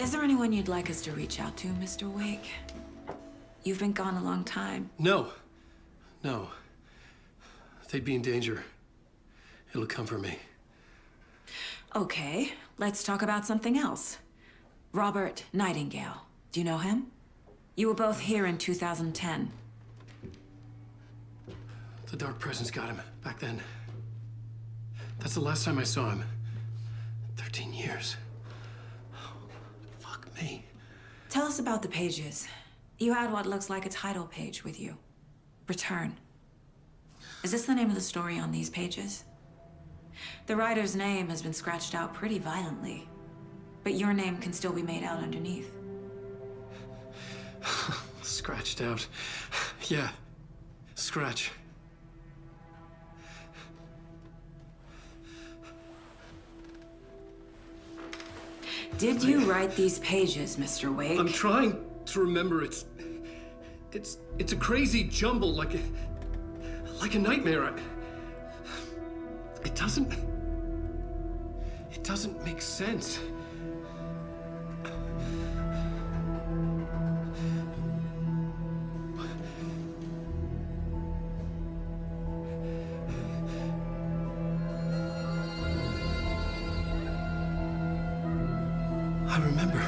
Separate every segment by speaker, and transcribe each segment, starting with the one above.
Speaker 1: Is there anyone you'd like us to reach out to, Mr. Wake? You've been gone a long time.
Speaker 2: No. No. They'd be in danger. It'll come for me.
Speaker 1: Okay, let's talk about something else. Robert Nightingale. Do you know him? You were both here in 2010.
Speaker 2: The Dark Presence got him back then. That's the last time I saw him. 13 years. Oh, fuck me.
Speaker 1: Tell us about the pages. You had what looks like a title page with you. Return. Is this the name of the story on these pages? The writer's name has been scratched out pretty violently, but your name can still be made out underneath.
Speaker 2: Scratched out. Yeah. Scratch.
Speaker 1: Did you write these pages, Mr. Wake?
Speaker 2: I'm trying to remember. It's a crazy jumble, like a nightmare. It doesn't make sense. I remember.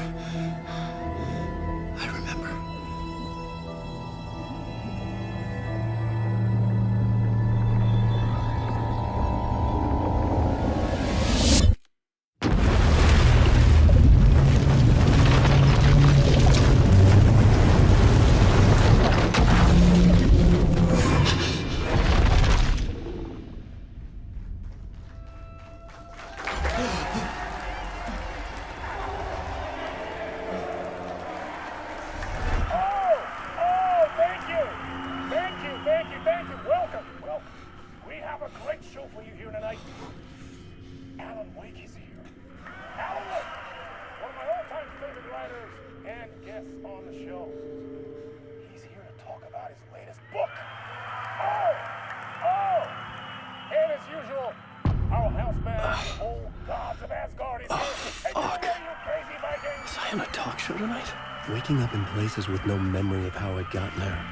Speaker 2: Waking up in places with no memory of how I'd gotten there.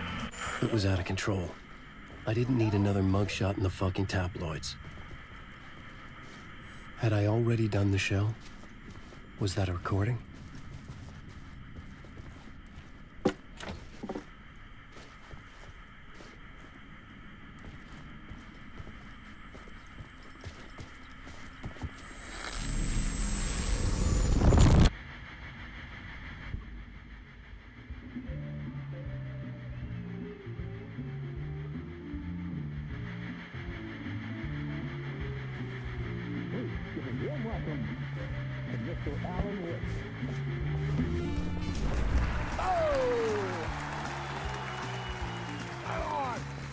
Speaker 2: It was out of control. I didn't need another mugshot in the fucking tabloids. Had I already done the show? Was that a recording?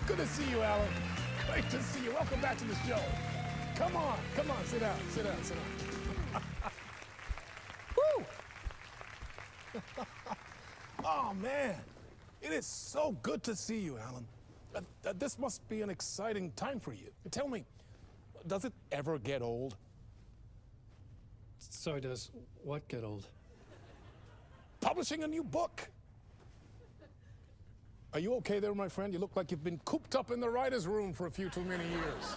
Speaker 3: Good to see you, Alan. Great to see you. Welcome back to the show. Come on, sit down. Woo! Oh, man. It is so good to see you, Alan. This must be an exciting time for you. Tell me, does it ever get old?
Speaker 2: Sorry, does what get old?
Speaker 3: Publishing a new book. Are you okay there, my friend? You look like you've been cooped up in the writer's room for a few too many years.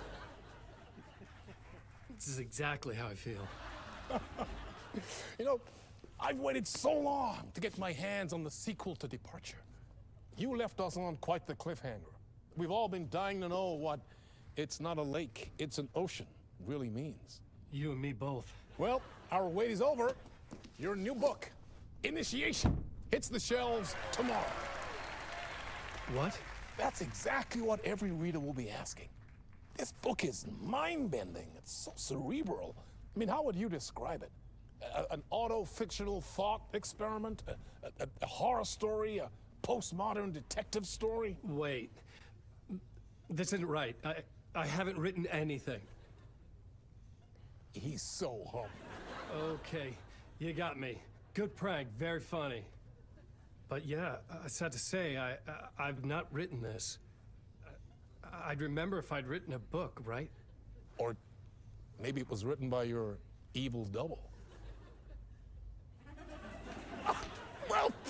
Speaker 2: This is exactly how I feel.
Speaker 3: You know, I've waited so long to get my hands on the sequel to Departure. You left us on quite the cliffhanger. We've all been dying to know what "it's not a lake, it's an ocean" really means.
Speaker 2: You and me both.
Speaker 3: Well, our wait is over. Your new book, Initiation, hits the shelves tomorrow.
Speaker 2: What?
Speaker 3: That's exactly what every reader will be asking. This book is mind-bending. It's so cerebral. I mean, how would you describe it? An auto-fictional thought experiment? A horror story? A postmodern detective story?
Speaker 2: Wait. This isn't right. I haven't written anything.
Speaker 3: He's so humble.
Speaker 2: Okay, you got me. Good prank, very funny. But yeah, sad to say, I've not written this. I'd remember if I'd written a book, right?
Speaker 3: Or maybe it was written by your evil double.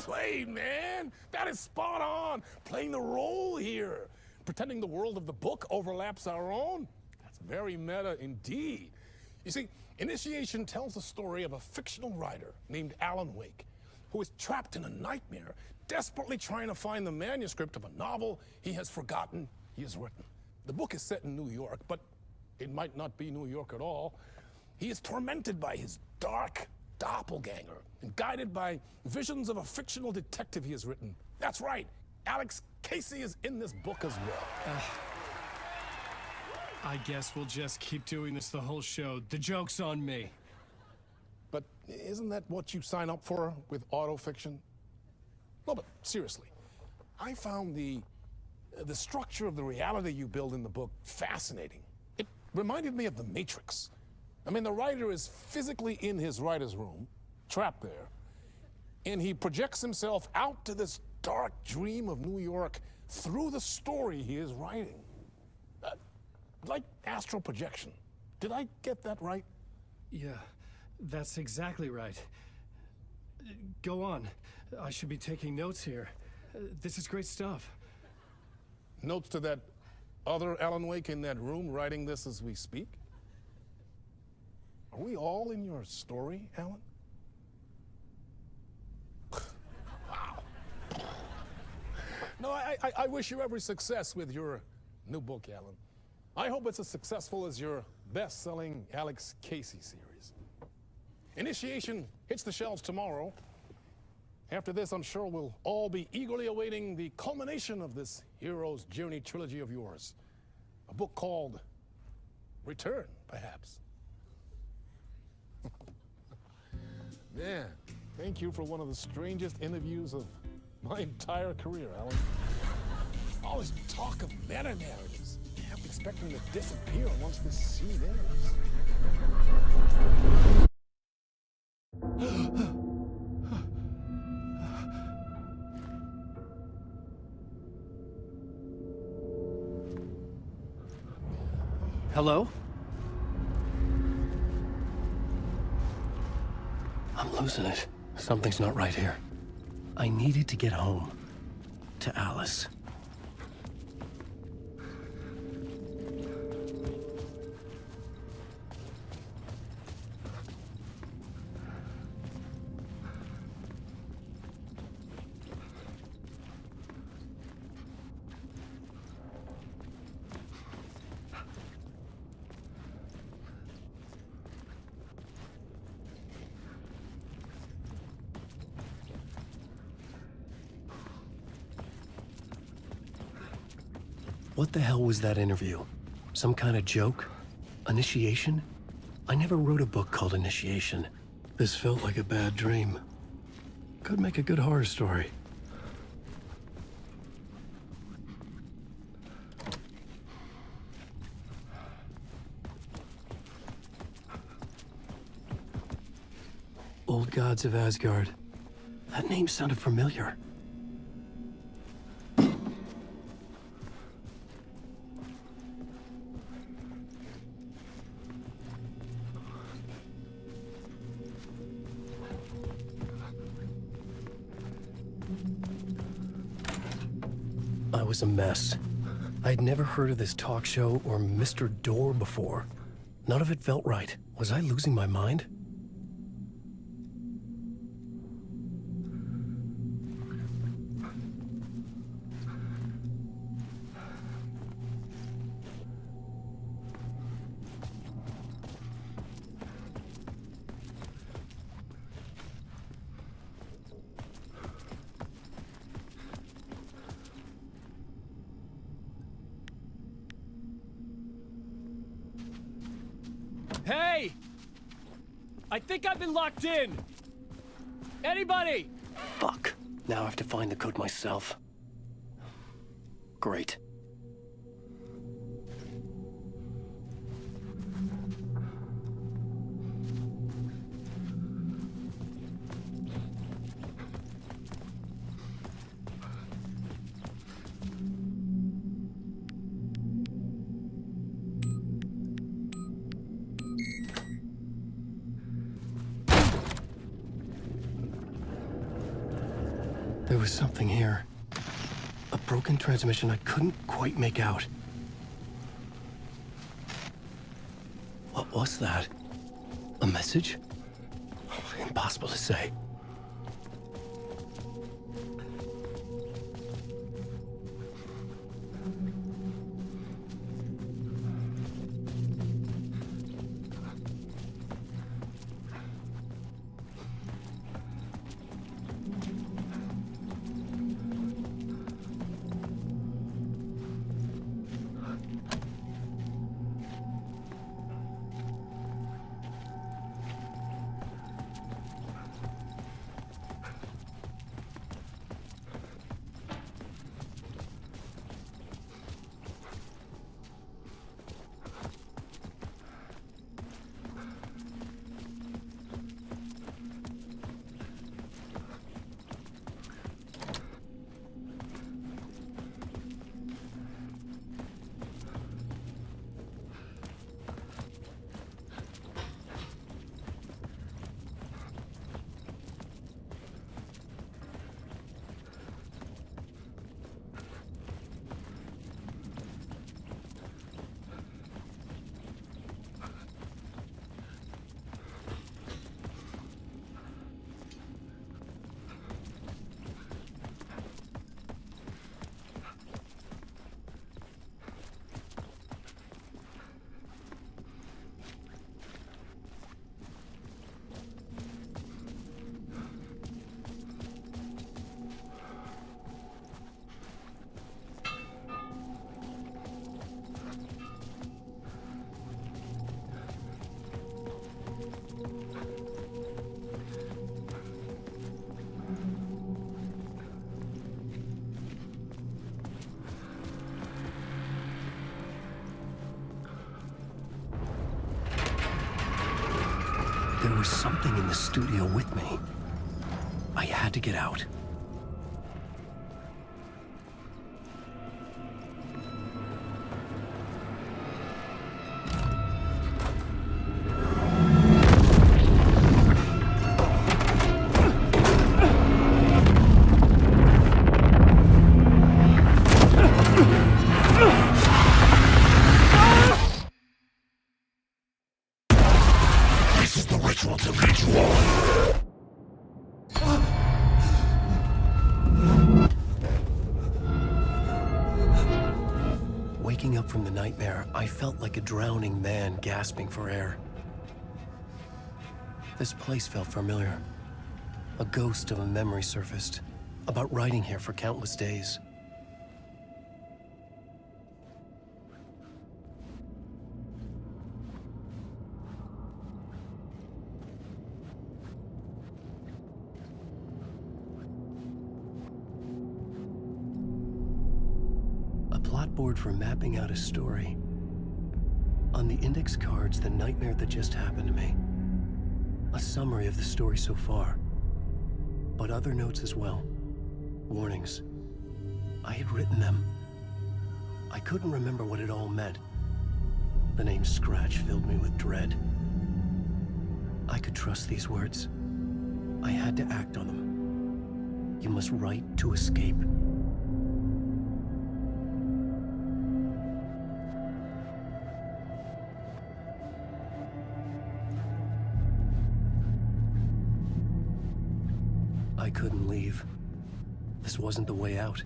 Speaker 3: played, man. That is spot on. Playing the role here. Pretending the world of the book overlaps our own. That's very meta indeed. You see, Initiation tells the story of a fictional writer named Alan Wake, who is trapped in a nightmare, desperately trying to find the manuscript of a novel he has forgotten he has written. The book is set in New York, but it might not be New York at all. He is tormented by his dark doppelganger and guided by visions of a fictional detective he has written. That's right, Alex Casey is in this book as well.
Speaker 2: I guess we'll just keep doing this the whole show. The joke's on me.
Speaker 3: But isn't that what you sign up for with autofiction? No, but seriously, I found the structure of the reality you build in the book fascinating. It reminded me of The Matrix. I mean, the writer is physically in his writer's room, trapped there, and he projects himself out to this dark dream of New York through the story he is writing. Like astral projection. Did I get that right?
Speaker 2: Yeah, that's exactly right. Go on. I should be taking notes here. This is great stuff.
Speaker 3: Notes to that other Alan Wake in that room writing this as we speak? Are we all in your story, Alan? Wow. No, I wish you every success with your new book, Alan. I hope it's as successful as your best-selling Alex Casey series. Initiation hits the shelves tomorrow. After this, I'm sure we'll all be eagerly awaiting the culmination of this hero's journey trilogy of yours. A book called Return, perhaps. Man, thank you for one of the strangest interviews of my entire career, Alan. All this talk of meta-narratives. I'm expecting to disappear once this scene ends.
Speaker 2: Hello? I'm losing it. Something's not right here. I needed to get home. To Alice. What the hell was that interview? Some kind of joke? Initiation? I never wrote a book called Initiation. This felt like a bad dream. Could make a good horror story. Old Gods of Asgard. That name sounded familiar. I was a mess. I'd never heard of this talk show or Mr. Door before. None of it felt right. Was I losing my mind? Hey! I think I've been locked in! Anybody? Fuck. Now I have to find the code myself. Great. There was something here. A broken transmission I couldn't quite make out. What was that? A message? Impossible to say. There was something in the studio with me. I had to get out. Waking up from the nightmare, I felt like a drowning man gasping for air. This place felt familiar. A ghost of a memory surfaced, about riding here for countless days. Board for mapping out a story. On the index cards, the nightmare that just happened to me. A summary of the story so far. But other notes as well. Warnings. I had written them. I couldn't remember what it all meant. The name Scratch filled me with dread. I could trust these words. I had to act on them. You must write to escape. I couldn't leave. This wasn't the way out.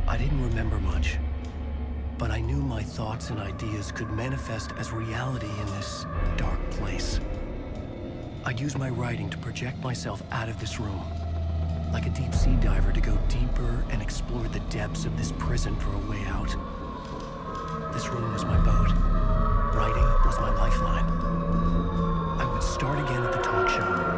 Speaker 2: I didn't remember much, but I knew my thoughts and ideas could manifest as reality in this dark place. I'd use my writing to project myself out of this room, like a deep sea diver to go deeper and explore the depths of this prison for a way out. This room was my boat. Writing was my lifeline. I would start again at the talk show.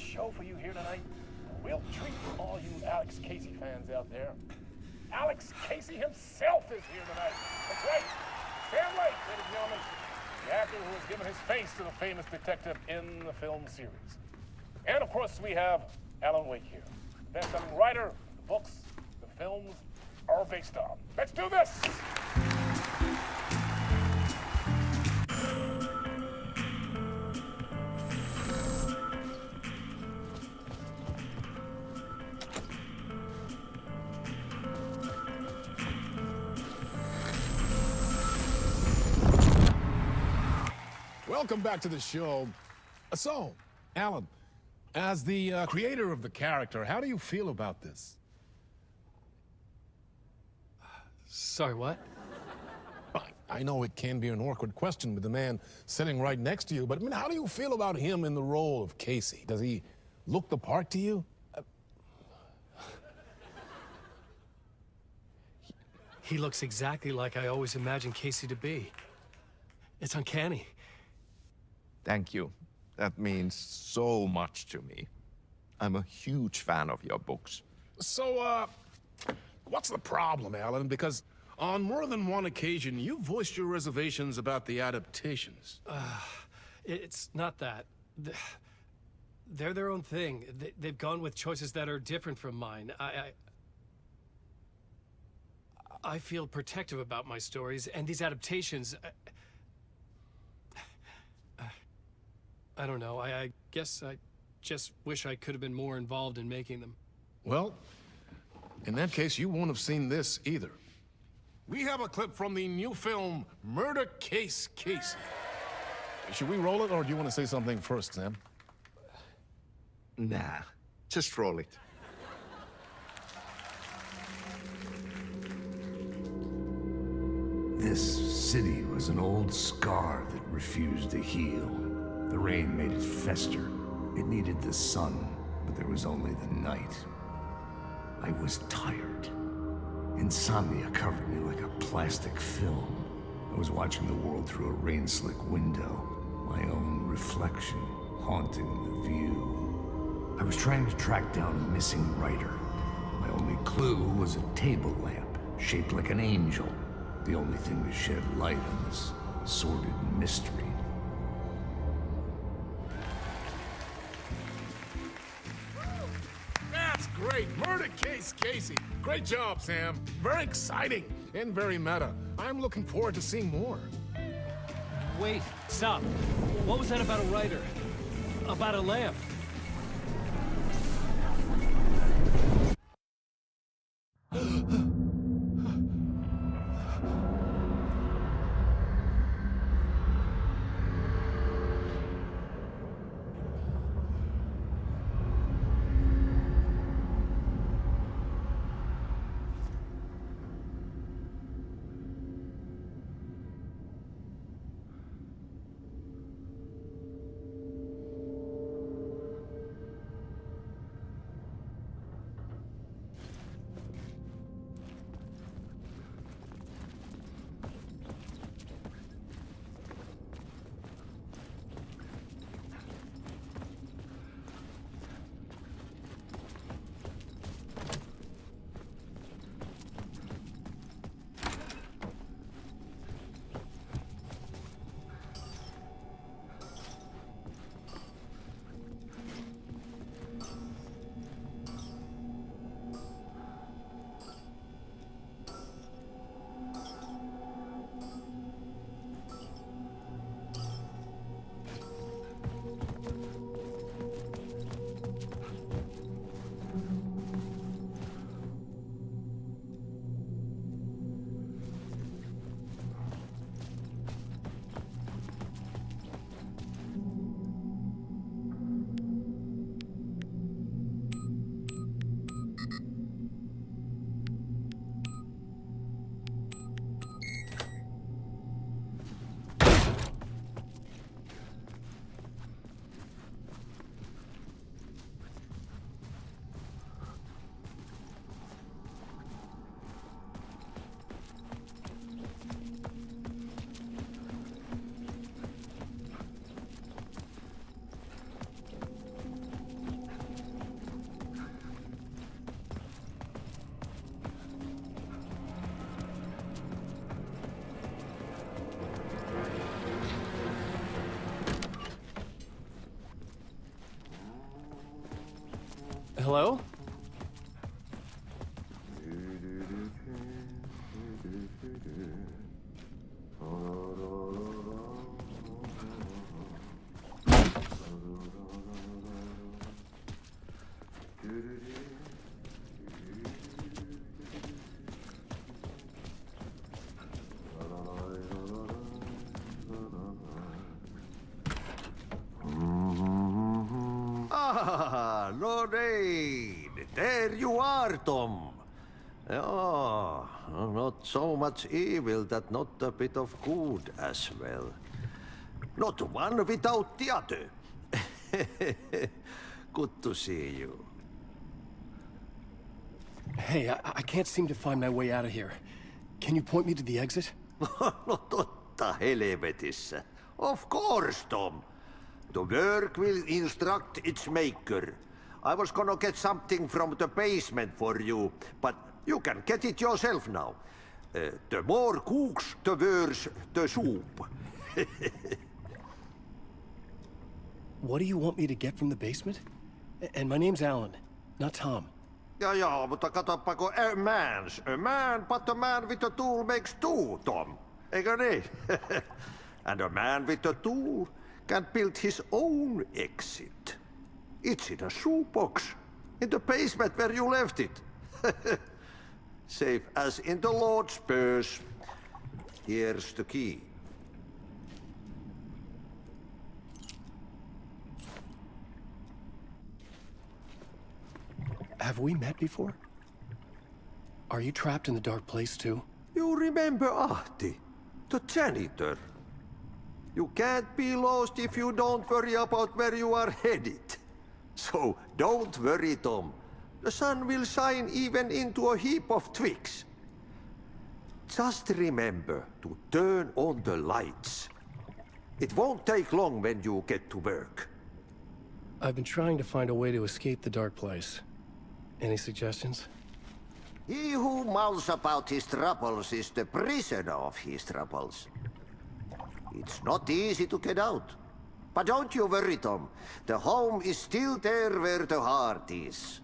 Speaker 3: show for you here tonight. A real treat for all you Alex Casey fans out there. Alex Casey himself is here tonight. That's right. Sam Lake, ladies and gentlemen. The actor who has given his face to the famous detective in the film series. And of course, we have Alan Wake here. Best-selling writer, the books, the films are based on. Let's do this! Welcome back to the show. So, Alan, as the creator of the character, how do you feel about this?
Speaker 2: Sorry, what?
Speaker 3: I know it can be an awkward question with the man sitting right next to you, but I mean, how do you feel about him in the role of Casey? Does he look the part to you?
Speaker 2: He looks exactly like I always imagined Casey to be. It's uncanny.
Speaker 4: Thank you. That means so much to me. I'm a huge fan of your books.
Speaker 3: So, what's the problem, Alan? Because on more than one occasion, you voiced your reservations about the adaptations.
Speaker 2: It's not that. They're their own thing. They've gone with choices that are different from mine. I feel protective about my stories, and these adaptations... I don't know. I guess I just wish I could have been more involved in making them.
Speaker 3: Well, in that case, you won't have seen this either. We have a clip from the new film, Murder Case Casey. Should we roll it, or do you want to say something first, Sam?
Speaker 4: Nah, just roll it.
Speaker 5: This city was an old scar that refused to heal. The rain made it fester. It needed the sun, but there was only the night. I was tired. Insomnia covered me like a plastic film. I was watching the world through a rain-slick window, my own reflection haunting the view. I was trying to track down a missing writer. My only clue was a table lamp, shaped like an angel. The only thing to shed light on this sordid mystery.
Speaker 3: That's great! Murder Case Casey! Great job, Sam. Very exciting and very meta. I'm looking forward to seeing more.
Speaker 2: Wait, stop. What was that about a writer? About a lamp? Hello?
Speaker 6: Ah, Lorraine! There you are, Tom. Oh, not so much evil that not a bit of good as well. Not one without the other. Good to see you.
Speaker 2: Hey, I can't seem to find my way out of here. Can you point me to the exit?
Speaker 6: No totta helvetissä. Of course, Tom. The work will instruct its maker. I was gonna get something from the basement for you, but you can get it yourself now. The more cooks, the worse the soup.
Speaker 2: What do you want me to get from the basement? And my name's Alan, not Tom.
Speaker 6: Ja, mutta katoppa, a man, but a man with a tool makes two, Tom. Eikö niin? And a man with a tool can build his own exit. It's in a shoebox, in the basement where you left it. Safe as in the Lord's purse. Here's the key.
Speaker 2: Have we met before? Are you trapped in the dark place too?
Speaker 6: You remember Ahti, the janitor. You can't be lost if you don't worry about where you are headed. So don't worry, Tom. The sun will shine even into a heap of twigs. Just remember to turn on the lights. It won't take long when you get to work.
Speaker 2: I've been trying to find a way to escape the dark place. Any suggestions?
Speaker 6: He who mouths about his troubles is the prisoner of his troubles. It's not easy to get out. But don't you worry, Tom. The home is still there where the heart is.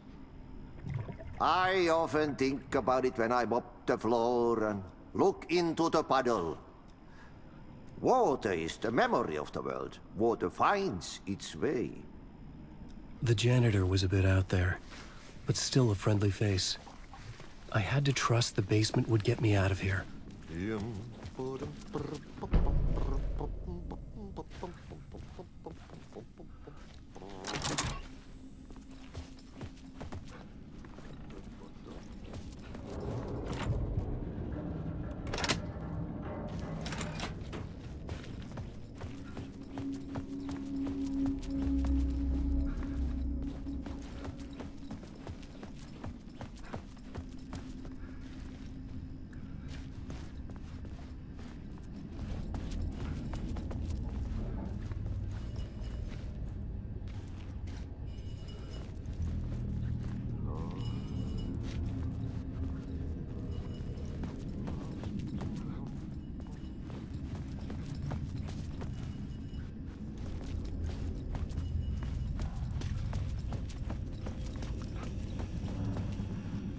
Speaker 6: I often think about it when I mop the floor and look into the puddle. Water is the memory of the world. Water finds its way.
Speaker 2: The janitor was a bit out there, but still a friendly face. I had to trust the basement would get me out of here.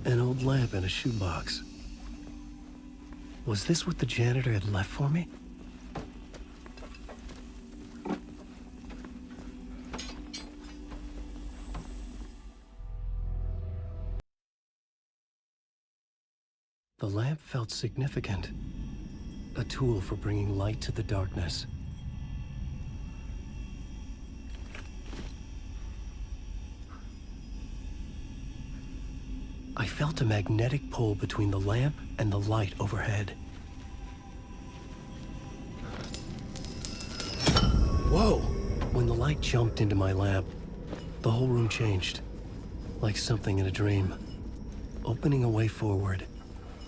Speaker 2: An old lamp in a shoebox. Was this what the janitor had left for me? The lamp felt significant. A tool for bringing light to the darkness. I felt a magnetic pull between the lamp and the light overhead. Whoa! When the light jumped into my lamp, the whole room changed, like something in a dream. Opening a way forward,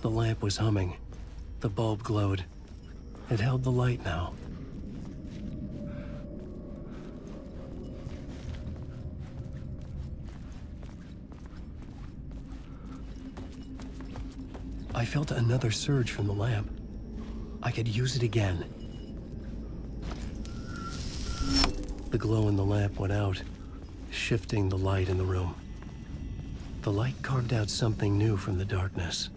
Speaker 2: the lamp was humming. The bulb glowed. It held the light now. I felt another surge from the lamp. I could use it again. The glow in the lamp went out, shifting the light in the room. The light carved out something new from the darkness.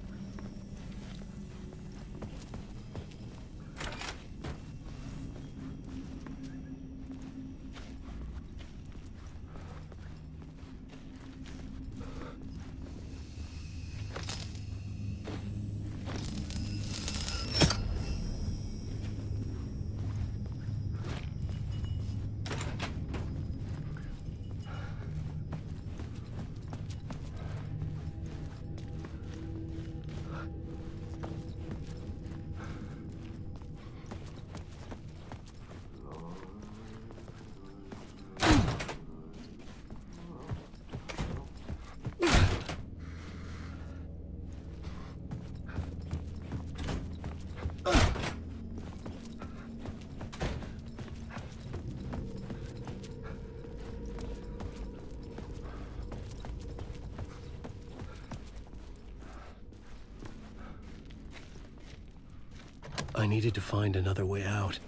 Speaker 2: I needed to find another way out.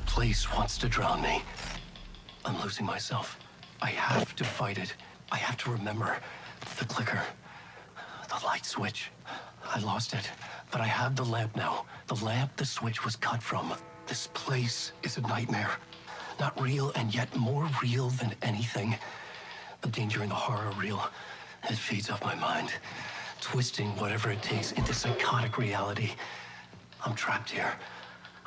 Speaker 2: Place wants to drown me. I'm losing myself. I have to fight it. I have to remember. The clicker. The light switch. I lost it. But I have the lamp now. The lamp the switch was cut from. This place is a nightmare. Not real, and yet more real than anything. The danger and the horror are real. It feeds off my mind. Twisting whatever it takes into psychotic reality. I'm trapped here.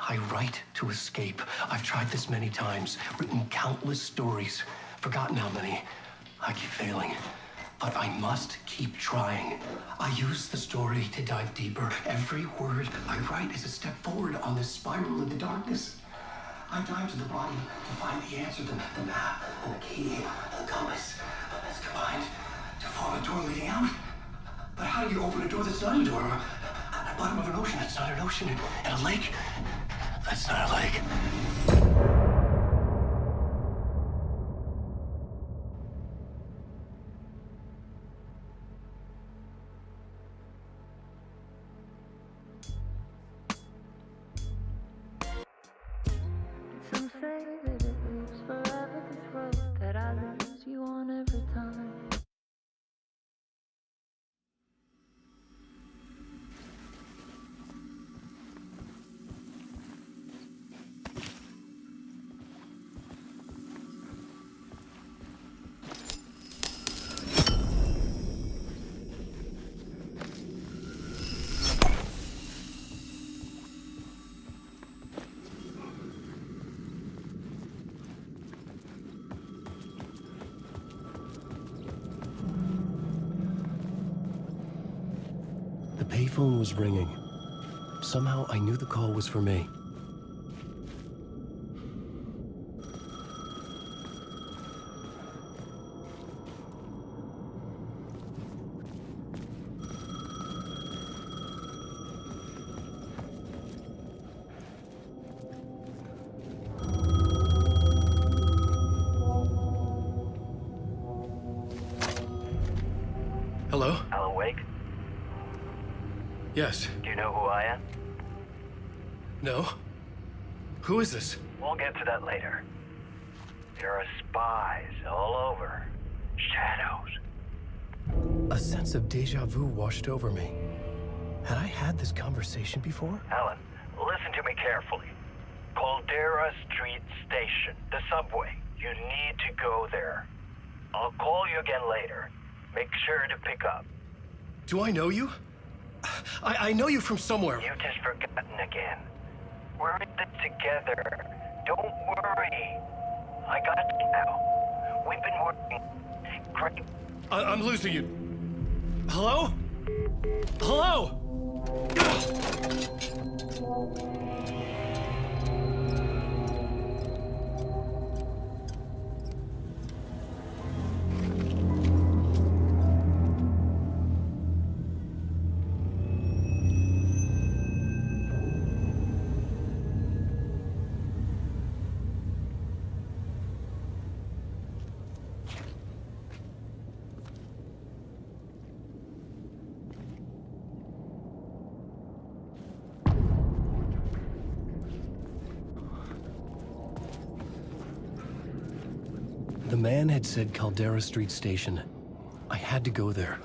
Speaker 2: I write to escape. I've tried this many times, written countless stories, forgotten how many. I keep failing, but I must keep trying. I use the story to dive deeper. Every word I write is a step forward on this spiral in the darkness. I dive to the body to find the answer, the map, and the key, and the compass. It's combined to form a door leading out. But how do you open a door that's not a door? At the bottom of an ocean, that's not an ocean. And a lake, that's not a lake.
Speaker 7: Some say that it lives forever, this road that I lose you on every time.
Speaker 2: The payphone was ringing. Somehow I knew the call was for me. Hello?
Speaker 8: Alan Wake?
Speaker 2: Yes.
Speaker 8: Do you know who I am?
Speaker 2: No? Who is this?
Speaker 8: We'll get to that later. There are spies all over. Shadows.
Speaker 2: A sense of deja vu washed over me. Had I had this conversation before?
Speaker 8: Alan, listen to me carefully. Caldera Street Station, the subway. You need to go there. I'll call you again later. Make sure to pick up.
Speaker 2: Do I know you? I know you from somewhere.
Speaker 8: You've just forgotten again. We're in this together. Don't worry. I got you now. We've been working great.
Speaker 2: I'm losing you. Hello? Hello? man had said Caldera Street Station. I had to go there.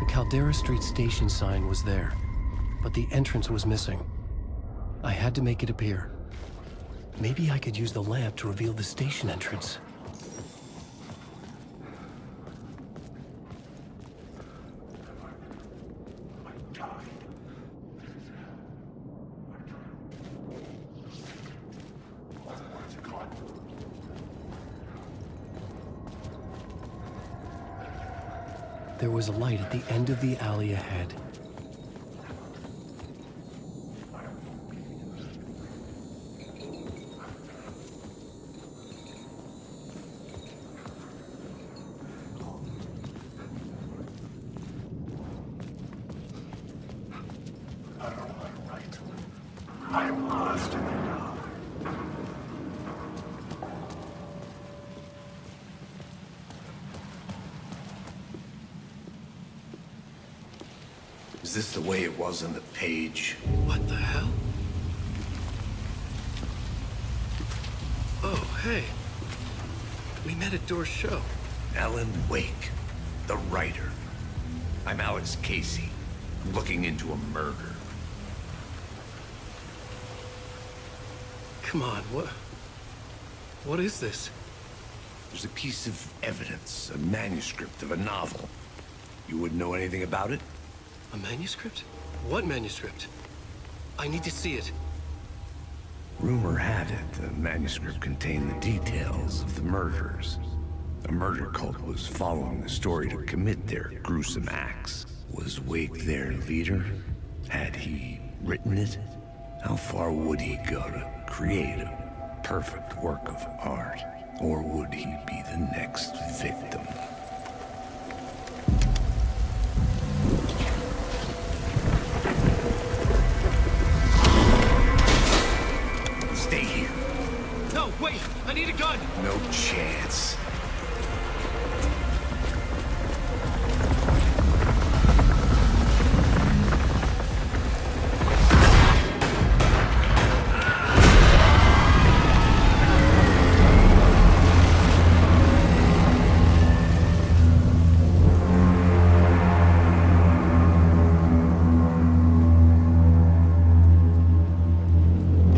Speaker 2: Caldera Street Station sign was there, but the entrance was missing. I had to make it appear. Maybe I could use the lamp to reveal the station entrance. There was a light at the end of the alley ahead.
Speaker 5: I'm lost. Is this the way it was on the page?
Speaker 2: What the hell? Oh, hey. We met at Door's show.
Speaker 5: Alan Wake, the writer. I'm Alex Casey. I'm looking into a murder.
Speaker 2: Come on, what is this?
Speaker 5: There's a piece of evidence, a manuscript of a novel. You wouldn't know anything about it?
Speaker 2: A manuscript? What manuscript? I need to see it.
Speaker 5: Rumor had it the manuscript contained the details of the murders. A murder cult was following the story to commit their gruesome acts. Was Wake their leader? Had he written it? How far would he go to create a perfect work of art? Or would he be the next victim? Stay here.
Speaker 2: No, wait! I need a gun!
Speaker 5: No chance.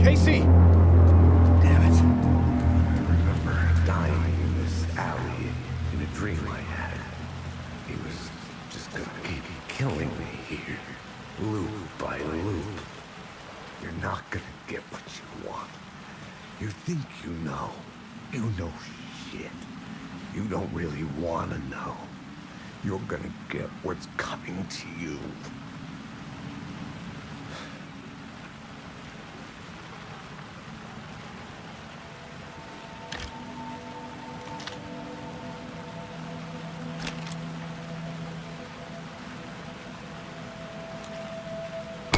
Speaker 2: Casey!
Speaker 5: Damn it. I remember dying in this alley in a dream I had. He was just gonna keep killing me here, loop by loop. You're not gonna get what you want. You think you know. You know shit. You don't really want to know. You're gonna get what's coming to you.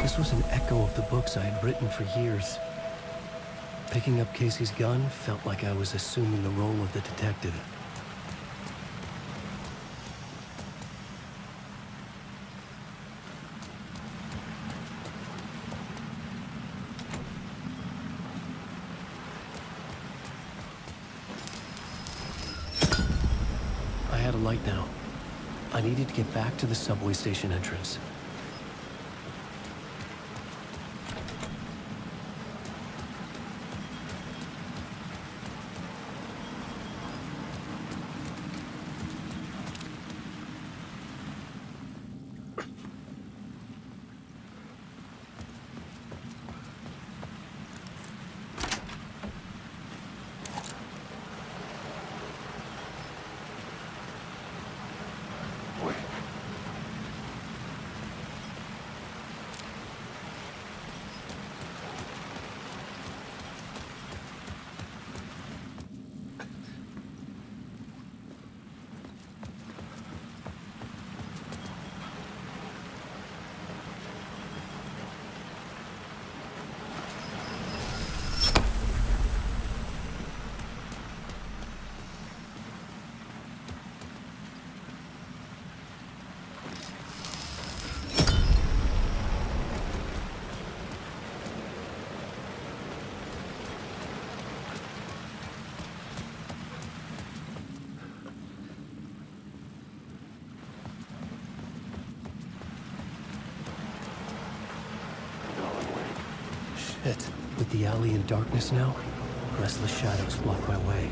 Speaker 2: This was an echo of the books I had written for years. Picking up Casey's gun felt like I was assuming the role of the detective. I had a light now. I needed to get back to the subway station entrance. Shit. With the alley in darkness now, restless shadows block my way.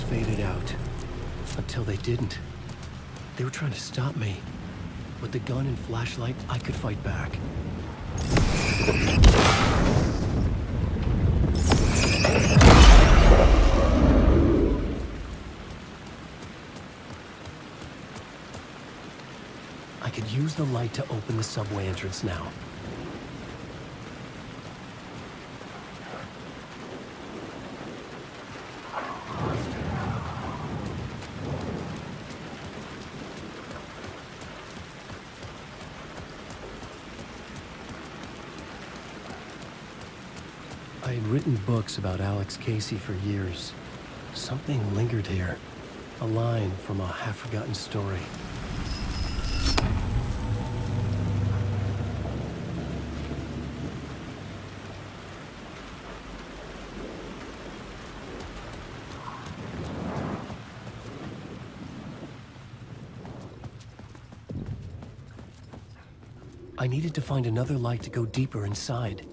Speaker 2: Faded out. Until they didn't. They were trying to stop me. With the gun and flashlight, I could fight back. I could use the light to open the subway entrance now. I had written books about Alex Casey for years. Something lingered here. A line from a half-forgotten story. I needed to find another light to go deeper inside.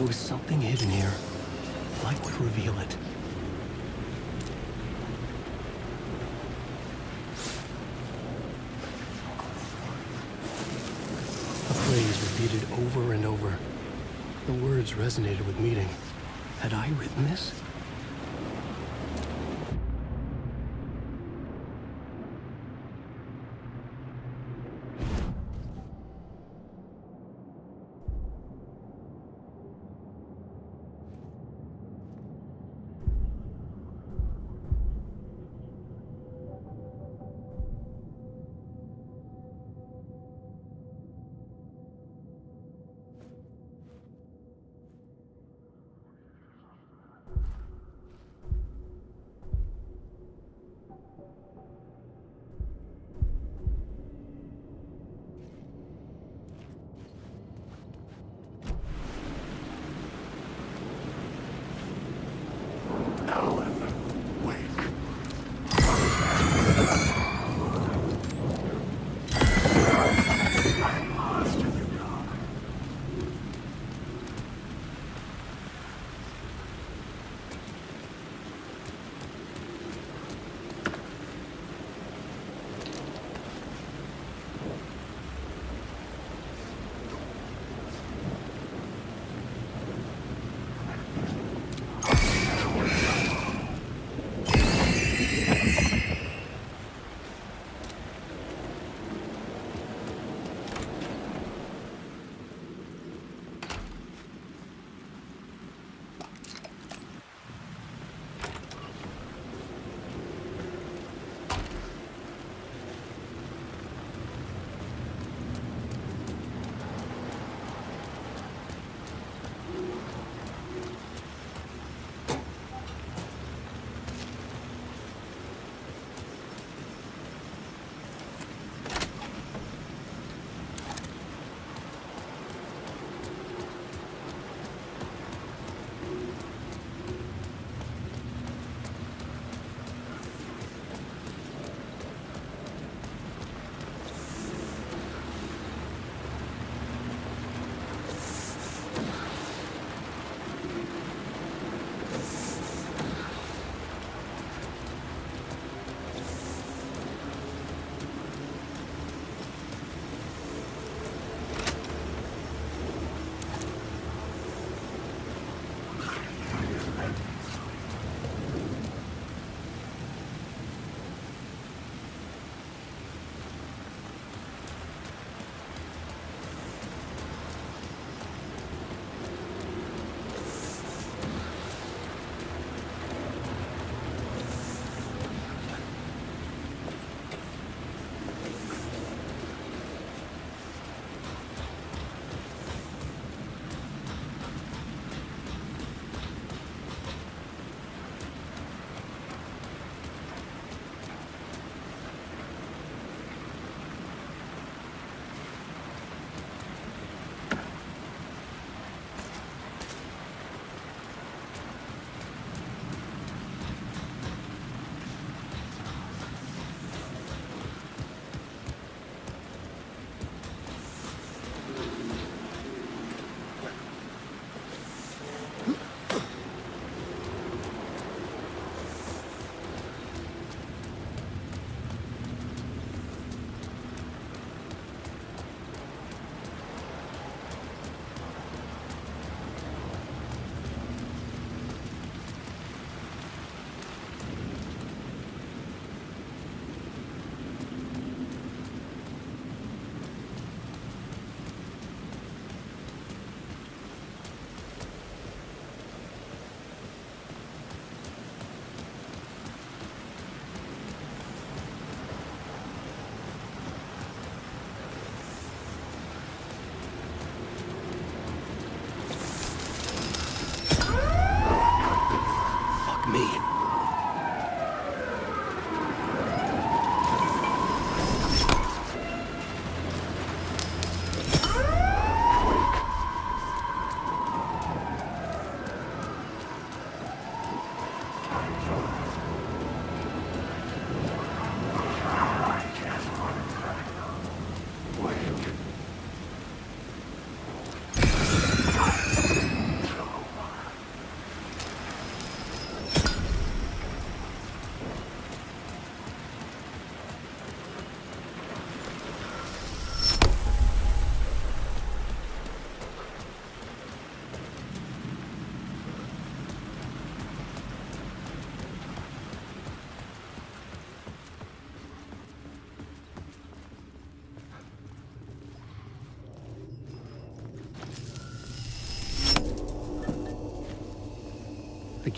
Speaker 2: was something hidden here. Light would reveal it. A phrase repeated over and over. The words resonated with meaning. Had I written this?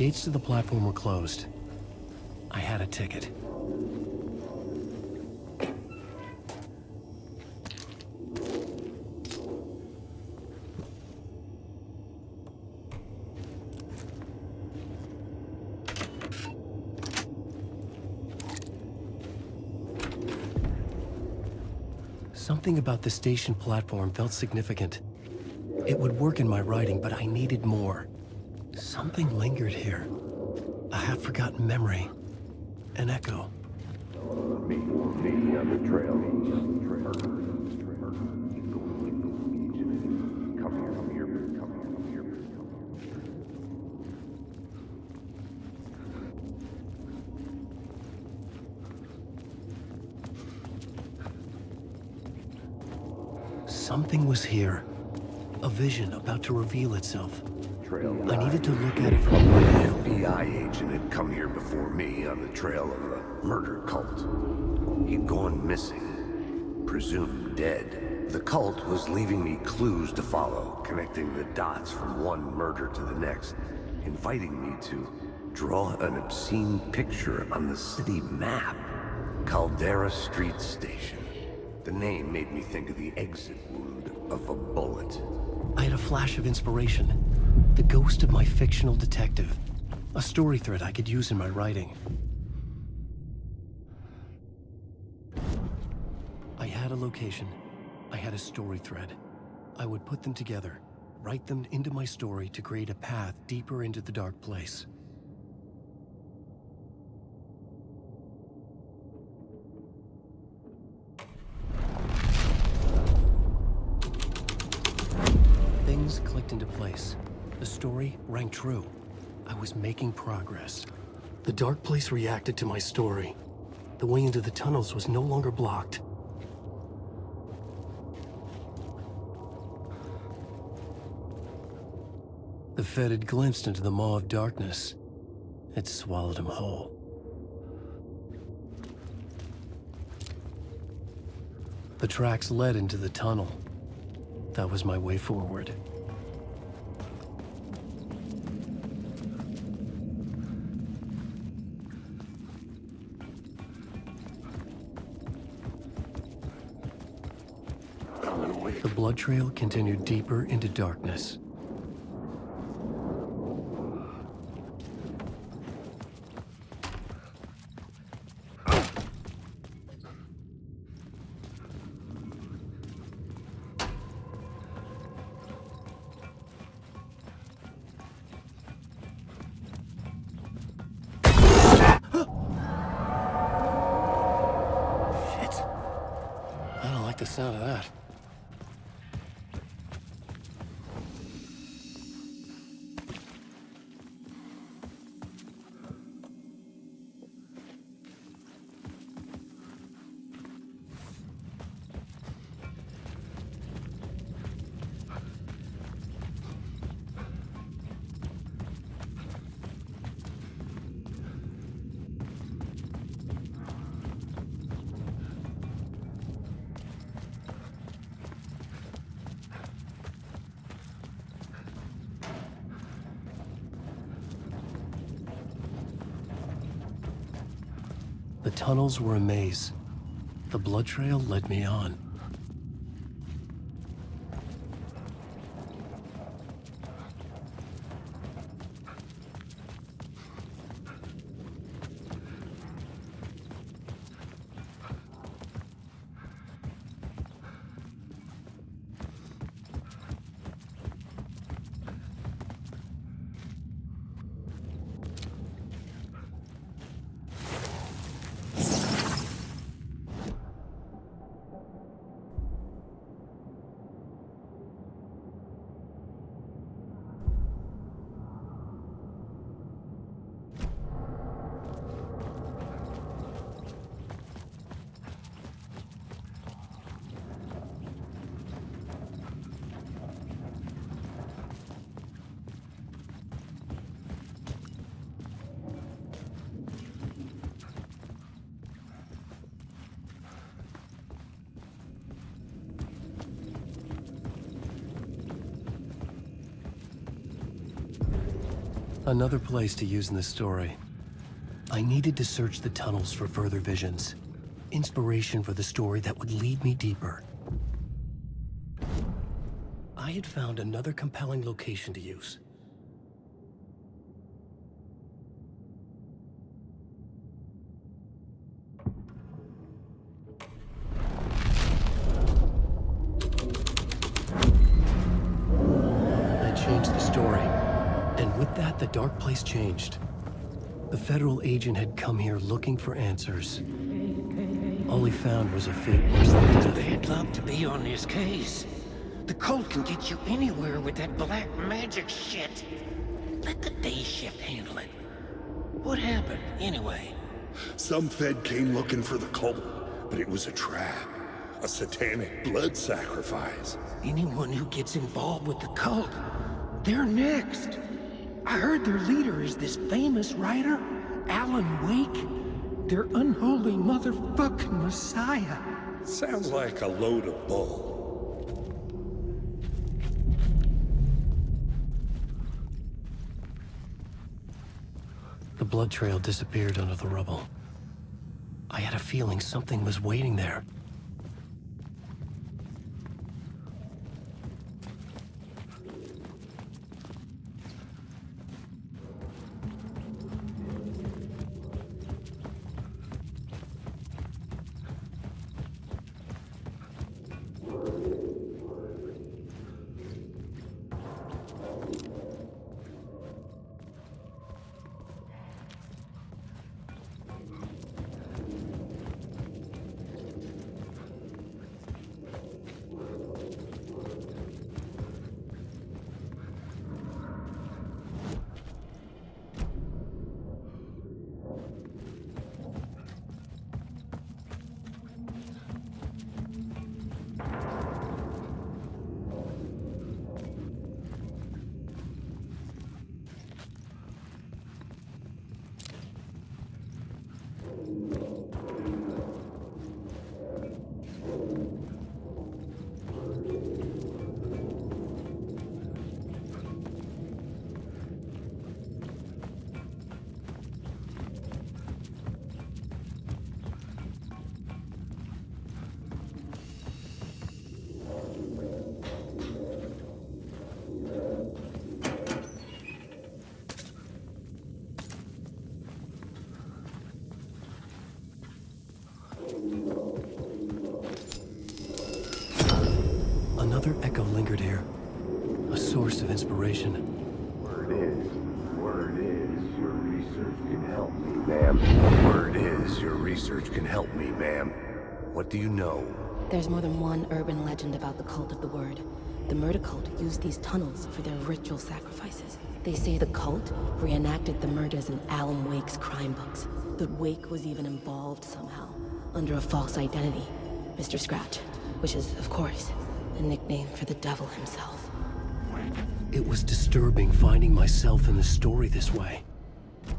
Speaker 2: gates to the platform were closed. I had a ticket. Something about the station platform felt significant. It would work in my writing, but I needed more. Something lingered here. A half-forgotten memory. An echo.
Speaker 5: Me on the trail. Come here.
Speaker 2: Something was here. A vision about to reveal itself. I needed to look at it from a point of view.
Speaker 5: FBI agent had come here before me on the trail of a murder cult. He'd gone missing, presumed dead. The cult was leaving me clues to follow, connecting the dots from one murder to the next, inviting me to draw an obscene picture on the city map. Caldera Street Station. The name made me think of the exit wound of a bullet.
Speaker 2: I had a flash of inspiration. The ghost of my fictional detective. A story thread I could use in my writing. I had a location. I had a story thread. I would put them together, write them into my story to create a path deeper into the dark place. Things clicked into place. The story rang true. I was making progress. The dark place reacted to my story. The way into the tunnels was no longer blocked. The Fed had glimpsed into the maw of darkness. It swallowed him whole. The tracks led into the tunnel. That was my way forward. The blood trail continued deeper into darkness. Shit. I don't like the sound of that. The tunnels were a maze. The blood trail led me on. Another place to use in the story. I needed to search the tunnels for further visions. Inspiration for the story that would lead me deeper. I had found another compelling location to use. I changed the story, and with that, the dark place changed. The federal agent had come here looking for answers. All he found was a fate worse than death.
Speaker 9: Bad luck to be on this case. The cult can get you anywhere with that black magic shit. Let the day shift handle it. What happened, anyway?
Speaker 10: Some Fed came looking for the cult, but it was a trap. A satanic blood sacrifice.
Speaker 9: Anyone who gets involved with the cult, they're next. I heard their leader is this famous writer, Alan Wake. Their unholy motherfucking messiah.
Speaker 10: Sounds like a load of bull.
Speaker 2: The blood trail disappeared under the rubble. I had a feeling something was waiting there. Another echo lingered here, a source of inspiration.
Speaker 5: Word is, your research can help me, ma'am. Word is, your research can help me, ma'am. What do you know?
Speaker 11: There's more than one urban legend about the Cult of the Word. The murder cult used these tunnels for their ritual sacrifices. They say the cult reenacted the murders in Alan Wake's crime books. That Wake was even involved somehow, under a false identity, Mr. Scratch, which is, of course, a nickname for the devil himself.
Speaker 2: It was disturbing finding myself in the story this way.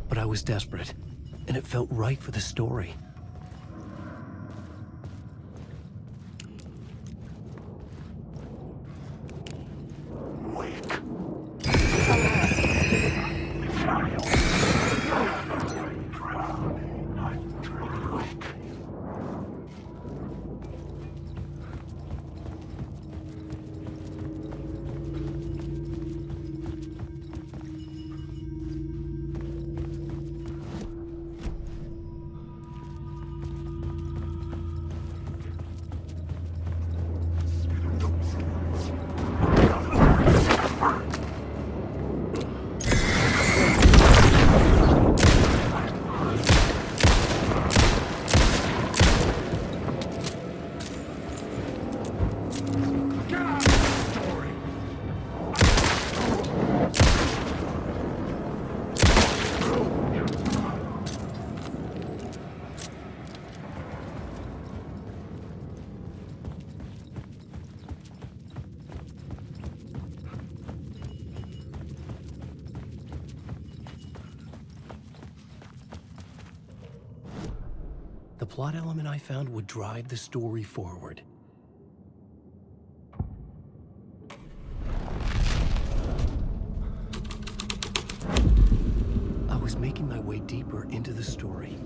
Speaker 2: But I was desperate, and it felt right for the story. The plot element I found would drive the story forward. was making my way deeper into the story.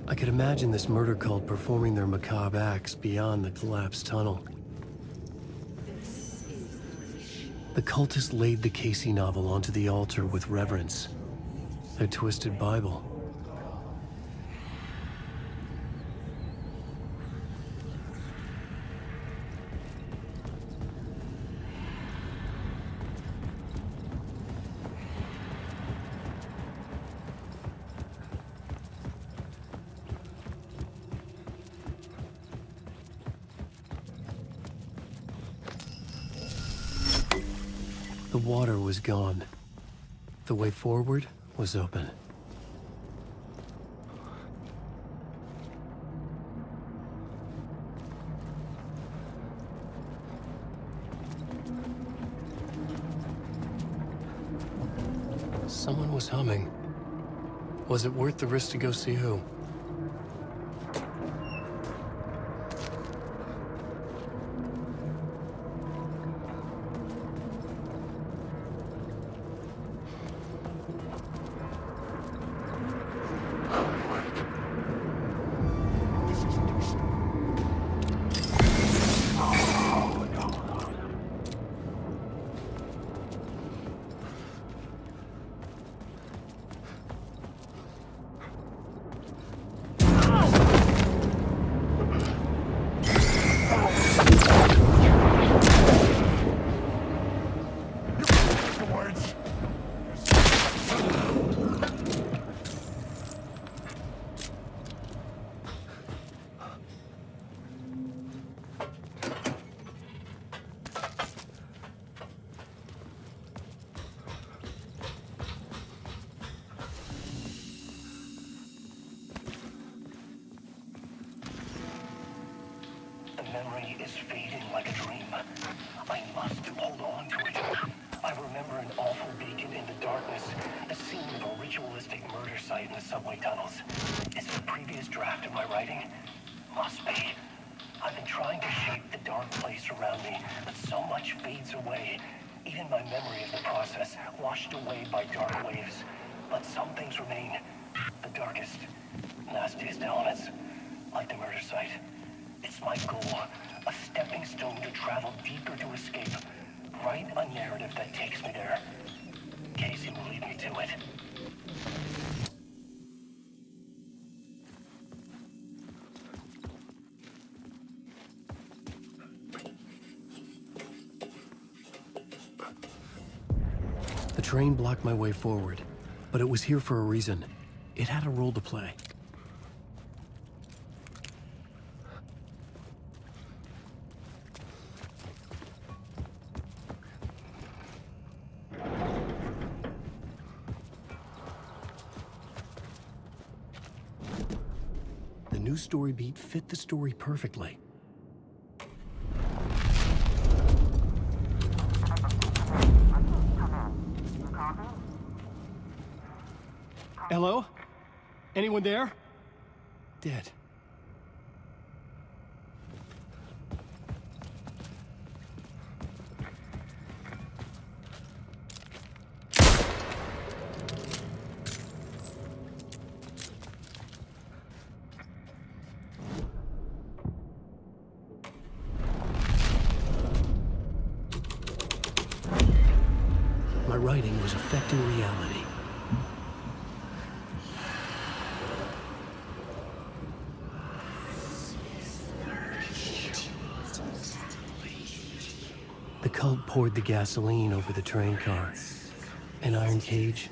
Speaker 2: I could imagine this murder cult performing their macabre acts beyond the collapsed tunnel. The cultists laid the Casey novel onto the altar with reverence. Their twisted Bible. The water was gone. The way forward was open. Someone was humming. Was it worth the risk to go see who?
Speaker 12: Memory is fading like a dream. I must hold on to it. I remember an awful beacon in the darkness, the scene of a ritualistic murder site in the subway tunnels. Is it a previous draft of my writing? Must be. I've been trying to shape the dark place around me, but so much fades away. Even my memory of the process, washed away by dark waves. But some things remain. The darkest, nastiest elements, like the murder site. It's my goal, a stepping stone to travel deeper to escape. Write a narrative that takes me there. Casey will lead me to it.
Speaker 2: The train blocked my way forward, but it was here for a reason. It had a role to play. The new story beat fit the story perfectly. Hello? Anyone there? Dead. My writing was affecting reality. The cult poured the gasoline over the train car. An iron cage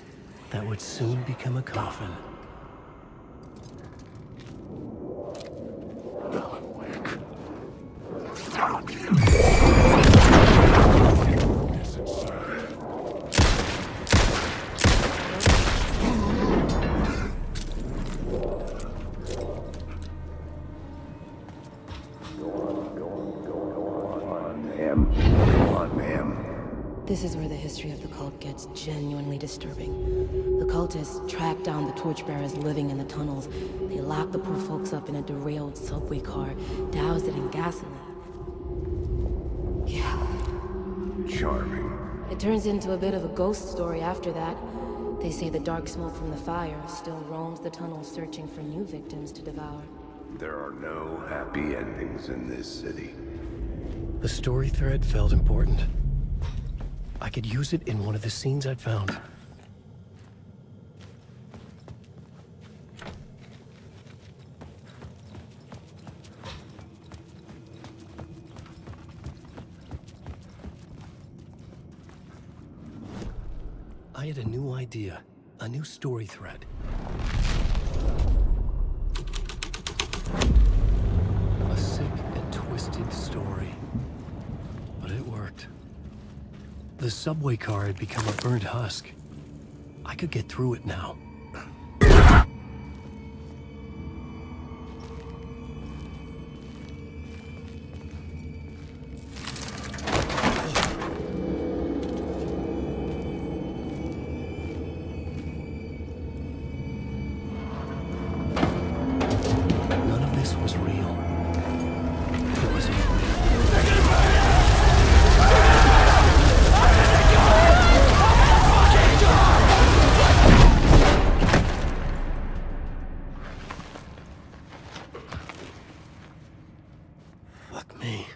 Speaker 2: that would soon become a coffin.
Speaker 11: This is where the history of the cult gets genuinely disturbing. The cultists tracked down the torchbearers living in the tunnels. They locked the poor folks up in a derailed subway car, doused it in gasoline. Yeah.
Speaker 5: Charming.
Speaker 11: It turns into a bit of a ghost story after that. They say the dark smoke from the fire still roams the tunnels searching for new victims to devour.
Speaker 5: There are no happy endings in this city.
Speaker 2: The story thread felt important. I could use it in one of the scenes I'd found. I had a new idea, a new story thread. A sick and twisted story. But it worked. The subway car had become a burnt husk. I could get through it now. None of this was real. It wasn't real. Fuck me.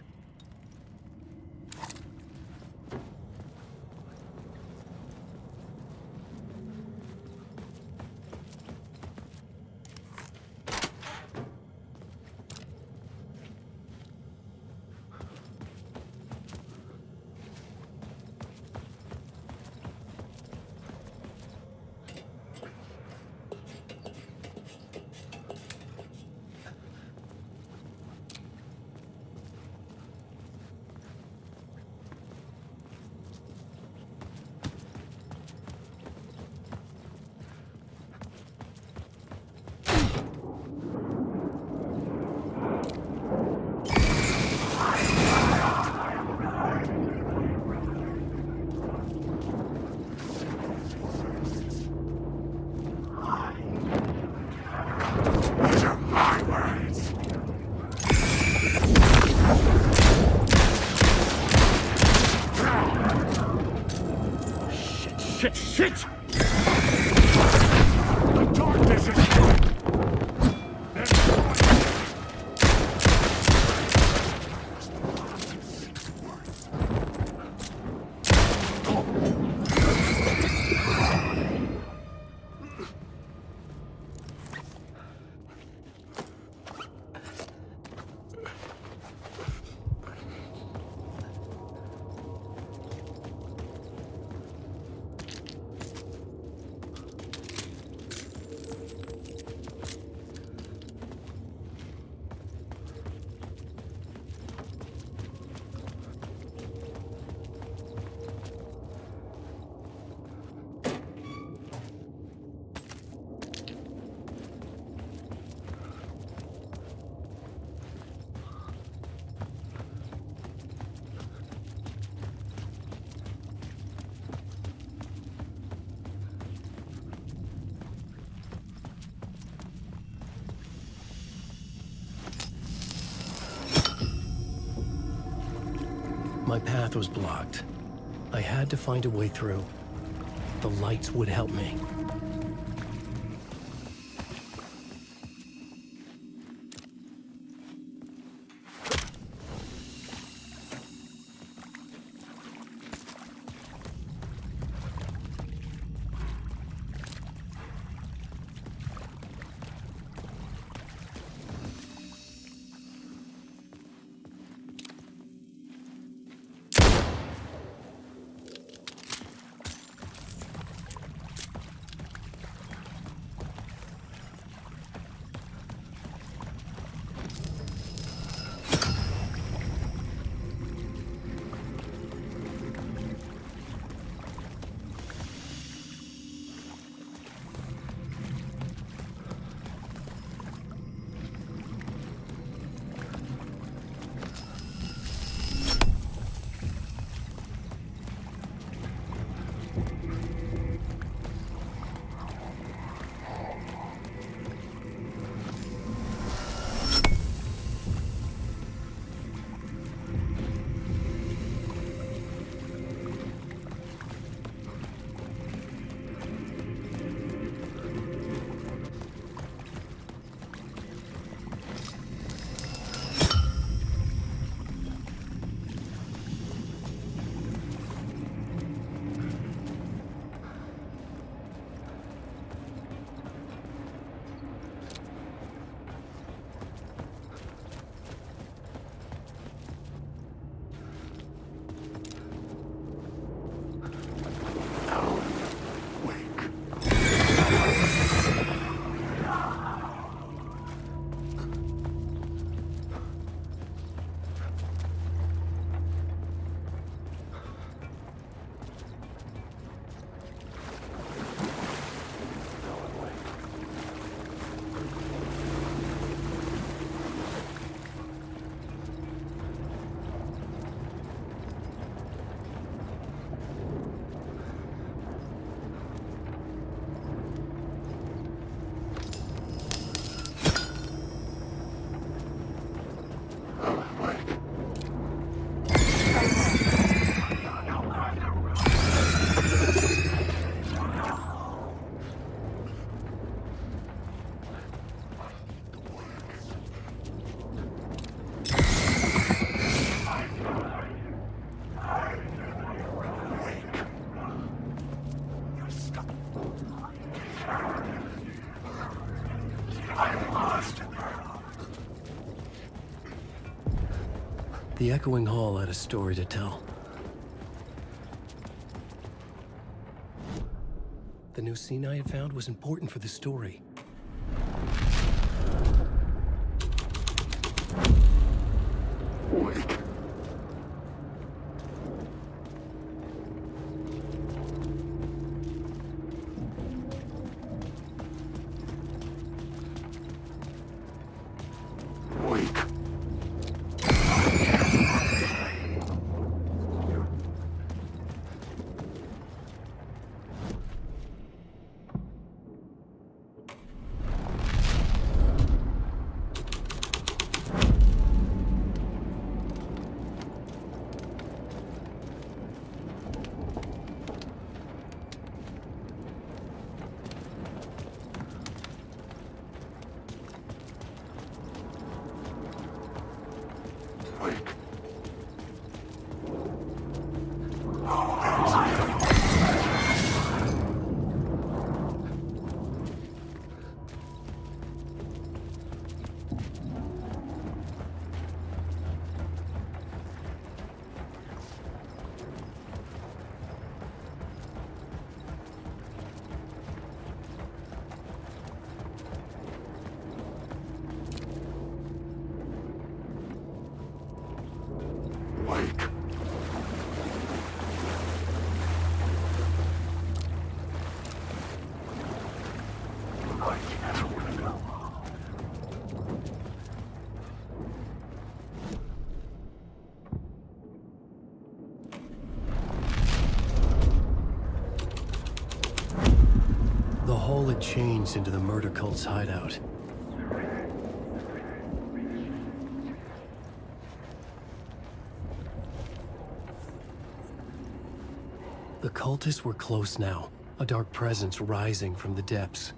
Speaker 10: Shit! The darkness is...
Speaker 2: My path was blocked. I had to find a way through. The lights would help me. The echoing hall had a story to tell. The new scene I had found was important for the story.
Speaker 10: Wake. Wake. Wake. Wake.
Speaker 2: The hall had changed into the murder cult's hideout. The cultists were close now, a dark presence rising from the depths.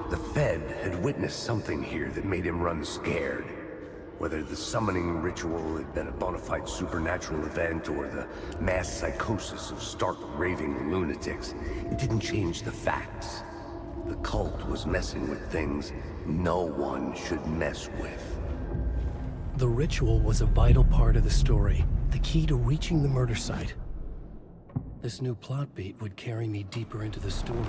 Speaker 5: The Fed had witnessed something here that made him run scared. Whether the summoning ritual had been a bona fide supernatural event or the mass psychosis of stark raving lunatics, it didn't change the facts. The cult was messing with things no one should mess with.
Speaker 2: The ritual was a vital part of the story, the key to reaching the murder site. This new plot beat would carry me deeper into the story.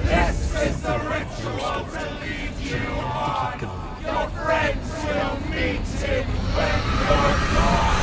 Speaker 13: This is the ritual to lead you on. Your friends will meet it when you're gone.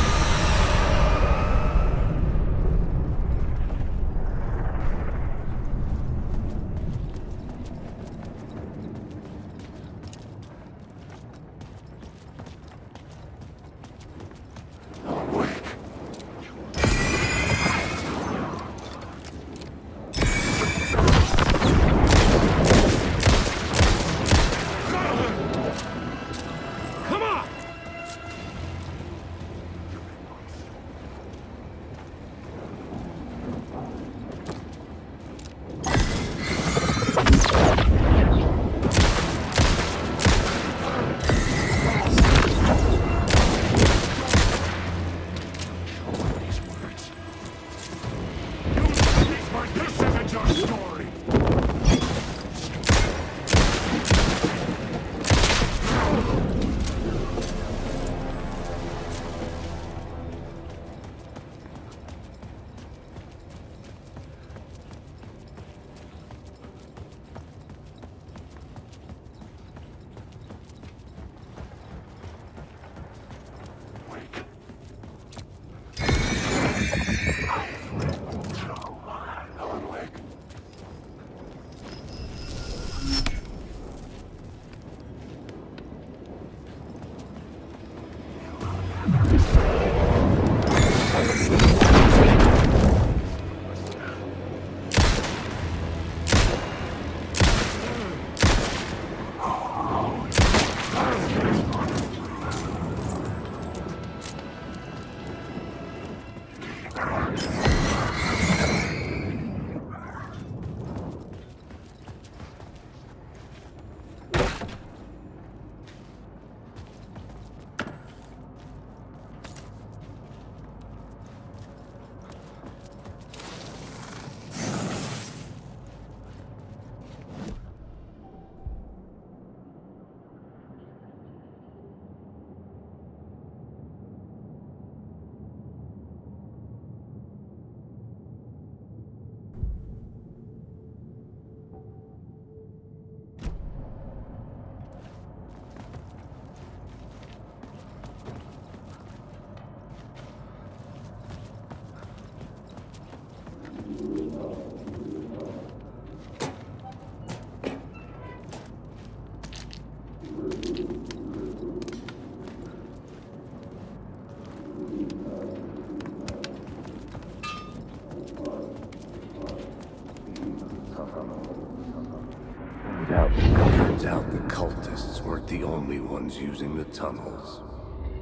Speaker 5: Turns out the cultists weren't the only ones using the tunnels.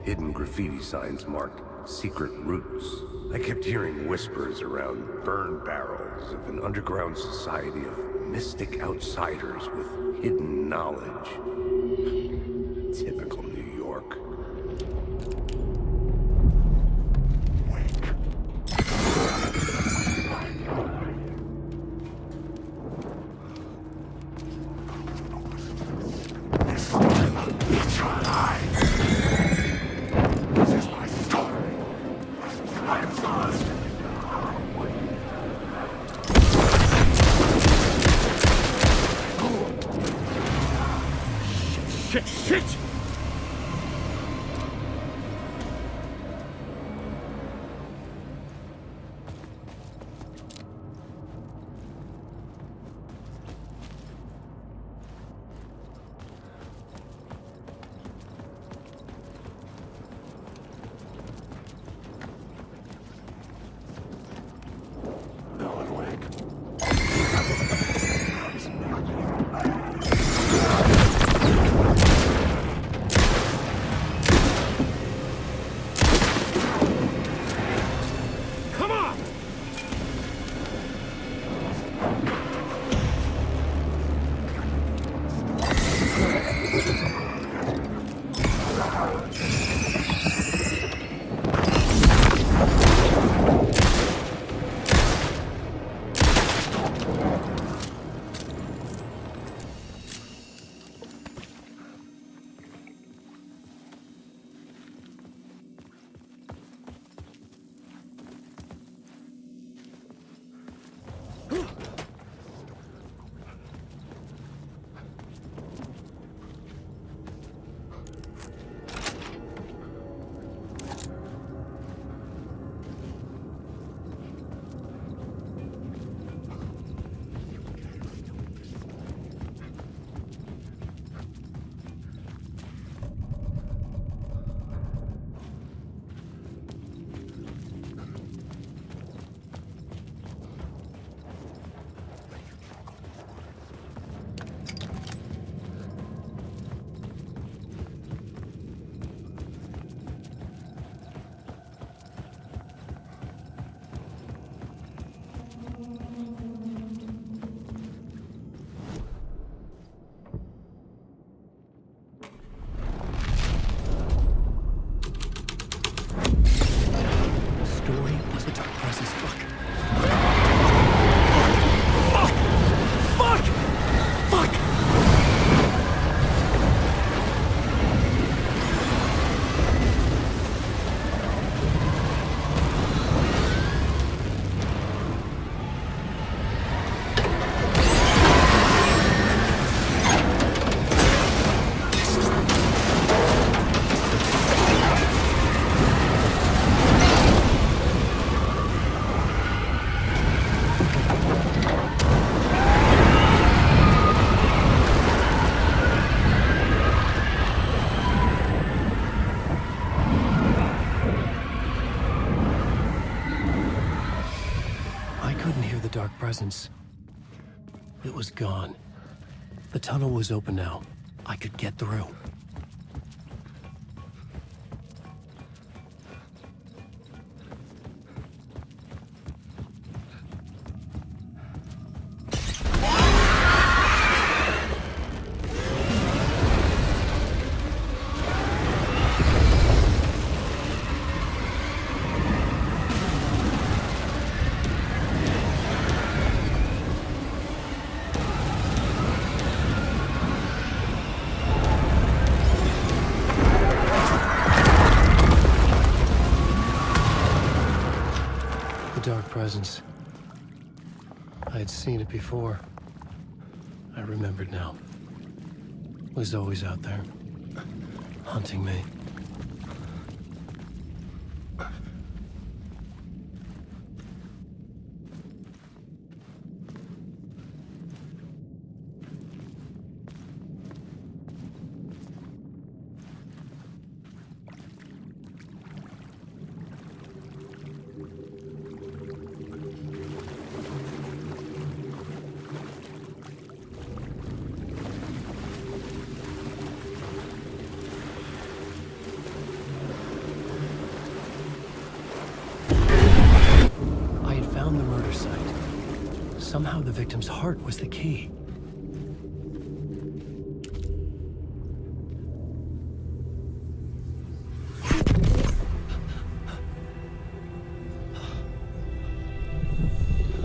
Speaker 5: Hidden graffiti signs marked secret routes. I kept hearing whispers around burn barrels of an underground society of mystic outsiders with hidden knowledge. Typical New York.
Speaker 13: Shit!
Speaker 2: dark presence. It was gone. The tunnel was open now. I could get through. Dark presence. I had seen it before. I remembered now. It was always out there, hunting me. from the murder site. Somehow the victim's heart was the key.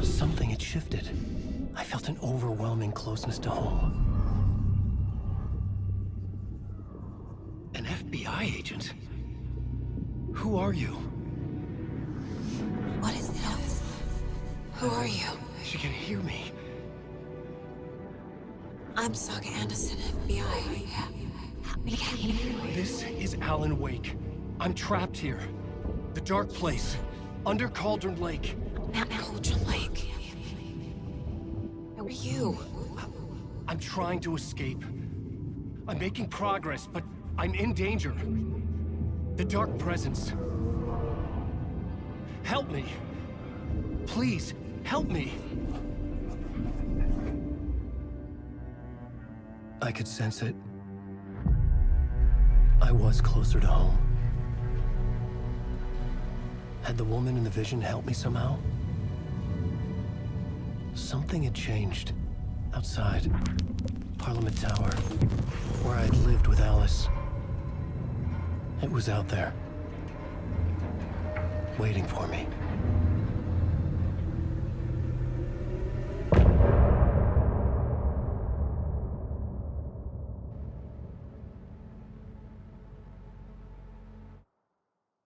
Speaker 2: Something had shifted. I felt an overwhelming closeness to home. An FBI agent? Who are you?
Speaker 1: What is this? Who are you?
Speaker 2: She can hear me.
Speaker 1: I'm Saga Anderson, FBI. Help me get you.
Speaker 2: This is Alan Wake. I'm trapped here. The dark place. Under Cauldron Lake.
Speaker 1: At Cauldron Lake. Who are you?
Speaker 2: I'm trying to escape. I'm making progress, but I'm in danger. The dark presence. Help me. Please, help me. I could sense it. I was closer to home. Had the woman in the vision helped me somehow? Something had changed. Outside. Parliament Tower. Where I'd lived with Alice. It was out there. Waiting for me.